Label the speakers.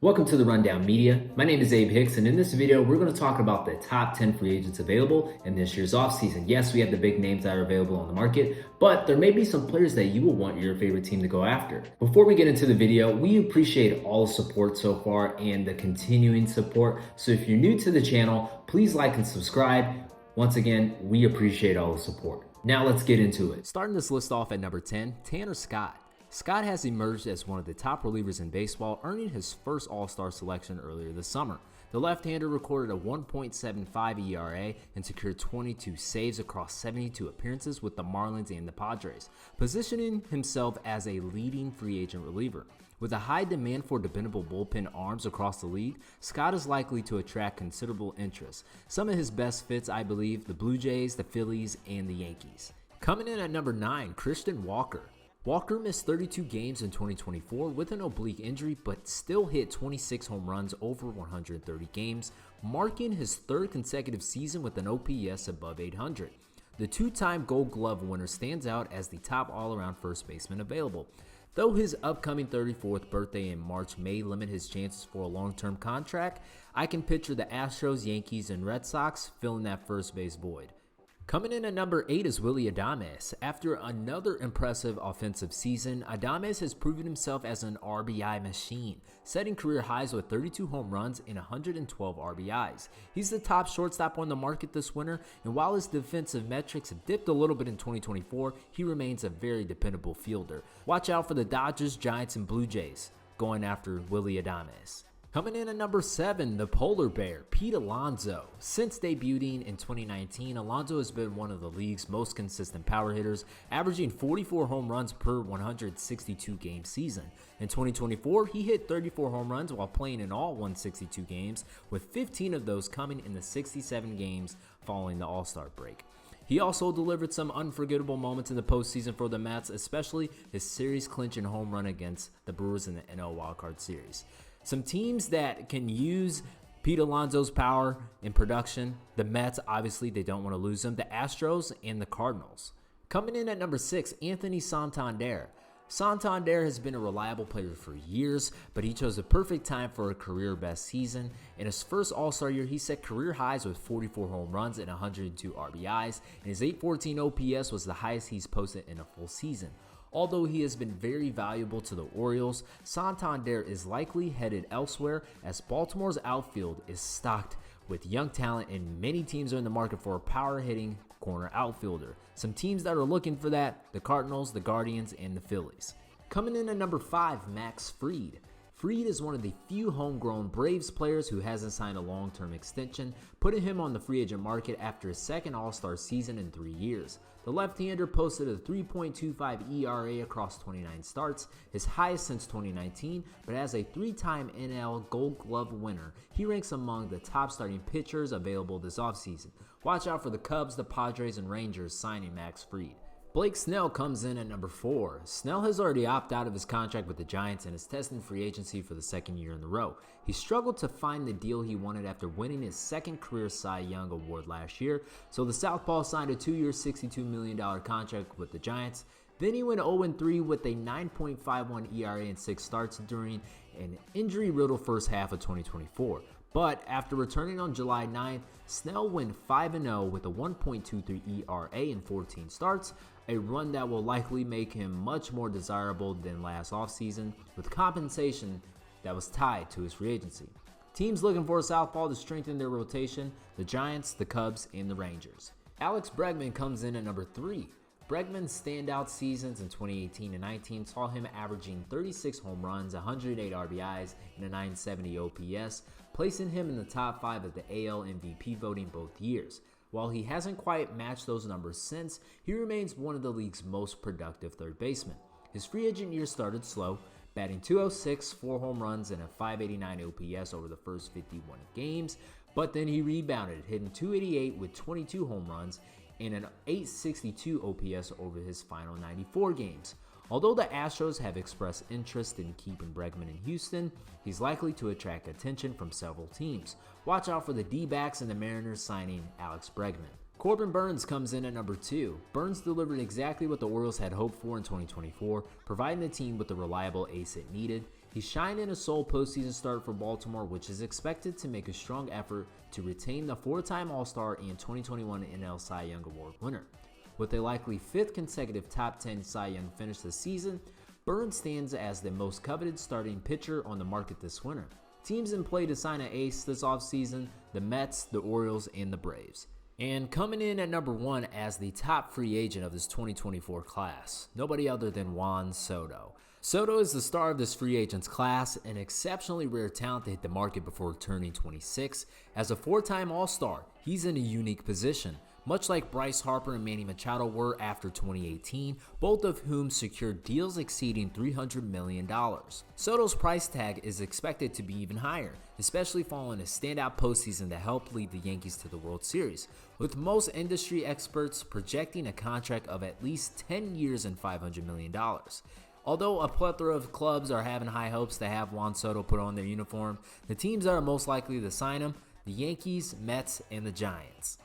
Speaker 1: Welcome to the Rundown Media. My name is Abe Hicks, and in this video, we're going to talk about the top 10 free agents available in this year's offseason. Yes, we have the big names that are available on the market, but there may be some players that you will want your favorite team to go after. Before we get into the video, we appreciate all the support so far and the continuing support. So if you're new to the channel, please like and subscribe. Once again, we appreciate all the support. Now let's get into it. Starting this list off at number 10, Tanner Scott. Scott has emerged as one of the top relievers in baseball, earning his first All-Star selection earlier this summer. The left-hander recorded a 1.75 ERA and secured 22 saves across 72 appearances with the Marlins and the Padres, positioning himself as a leading free agent reliever. With a high demand for dependable bullpen arms across the league, Scott is likely to attract considerable interest. Some of his best fits, I believe, the Blue Jays, the Phillies, and the Yankees. Coming in at number 9, Christian Walker. Walker missed 32 games in 2024 with an oblique injury, but still hit 26 home runs over 130 games, marking his third consecutive season with an OPS above 800. The two-time Gold Glove winner stands out as the top all-around first baseman available. Though his upcoming 34th birthday in March may limit his chances for a long-term contract, I can picture the Astros, Yankees, and Red Sox filling that first base void. Coming in at number 8 is Willie Adams. After another impressive offensive season, Adams has proven himself as an RBI machine, setting career highs with 32 home runs and 112 RBIs. He's the top shortstop on the market this winter, and while his defensive metrics have dipped a little bit in 2024, he remains a very dependable fielder. Watch out for the Dodgers, Giants, and Blue Jays going after Willie Adams. Coming in at number 7, the Polar Bear, Pete Alonso. Since debuting in 2019, Alonso has been one of the league's most consistent power hitters, averaging 44 home runs per 162-game season. In 2024, he hit 34 home runs while playing in all 162 games, with 15 of those coming in the 67 games following the All-Star break. He also delivered some unforgettable moments in the postseason for the Mets, especially his series-clinching home run against the Brewers in the NL Wildcard Series. Some teams that can use Pete Alonso's power in production, the Mets, obviously, they don't want to lose him, the Astros, and the Cardinals. Coming in at number 6, Anthony Santander. Santander has been a reliable player for years, but he chose the perfect time for a career-best season. In his first All-Star year, he set career highs with 44 home runs and 102 RBIs, and his .814 OPS was the highest he's posted in a full season. Although he has been very valuable to the Orioles, Santander is likely headed elsewhere as Baltimore's outfield is stocked with young talent and many teams are in the market for a power-hitting corner outfielder. Some teams that are looking for that, the Cardinals, the Guardians, and the Phillies. Coming in at number 5, Max Fried. Fried is one of the few homegrown Braves players who hasn't signed a long-term extension, putting him on the free agent market after his second All-Star season in 3 years. The left-hander posted a 3.25 ERA across 29 starts, his highest since 2019, but as a 3-time NL Gold Glove winner, he ranks among the top starting pitchers available this offseason. Watch out for the Cubs, the Padres, and Rangers signing Max Fried. Blake Snell comes in at number 4. Snell has already opted out of his contract with the Giants and is testing free agency for the second year in a row. He struggled to find the deal he wanted after winning his second career Cy Young Award last year, so the Southpaw signed a 2-year, $62 million contract with the Giants. Then he went 0-3 with a 9.51 ERA in 6 starts during an injury-riddled first half of 2024. But after returning on July 9th, Snell went 5-0 with a 1.23 ERA in 14 starts, a run that will likely make him much more desirable than last offseason, with compensation that was tied to his free agency. Teams looking for a southpaw to strengthen their rotation, the Giants, the Cubs, and the Rangers. Alex Bregman comes in at number 3. Bregman's standout seasons in 2018 and 19 saw him averaging 36 home runs, 108 RBIs, and a 970 OPS, placing him in the top 5 of the AL MVP voting both years. While he hasn't quite matched those numbers since, he remains one of the league's most productive third basemen. His free agent year started slow, batting .206, 4 home runs, and a .589 OPS over the first 51 games, but then he rebounded, hitting .288 with 22 home runs and an .862 OPS over his final 94 games. Although the Astros have expressed interest in keeping Bregman in Houston, he's likely to attract attention from several teams. Watch out for the D-backs and the Mariners signing Alex Bregman. Corbin Burns comes in at number 2. Burns delivered exactly what the Orioles had hoped for in 2024, providing the team with the reliable ace it needed. He shined in a sole postseason start for Baltimore, which is expected to make a strong effort to retain the 4-time All-Star and 2021 NL Cy Young Award winner. With a likely 5th consecutive top 10 Cy Young finish this season, Burns stands as the most coveted starting pitcher on the market this winter. Teams in play to sign an ace this offseason: the Mets, the Orioles, and the Braves. And coming in at number 1 as the top free agent of this 2024 class, nobody other than Juan Soto. Soto is the star of this free agents class, an exceptionally rare talent to hit the market before turning 26. As a 4-time All-Star, he's in a unique position, much like Bryce Harper and Manny Machado were after 2018, both of whom secured deals exceeding $300 million. Soto's price tag is expected to be even higher, especially following a standout postseason that helped lead the Yankees to the World Series, with most industry experts projecting a contract of at least 10 years and $500 million. Although a plethora of clubs are having high hopes to have Juan Soto put on their uniform, the teams that are most likely to sign him: the Yankees, Mets, and the Giants.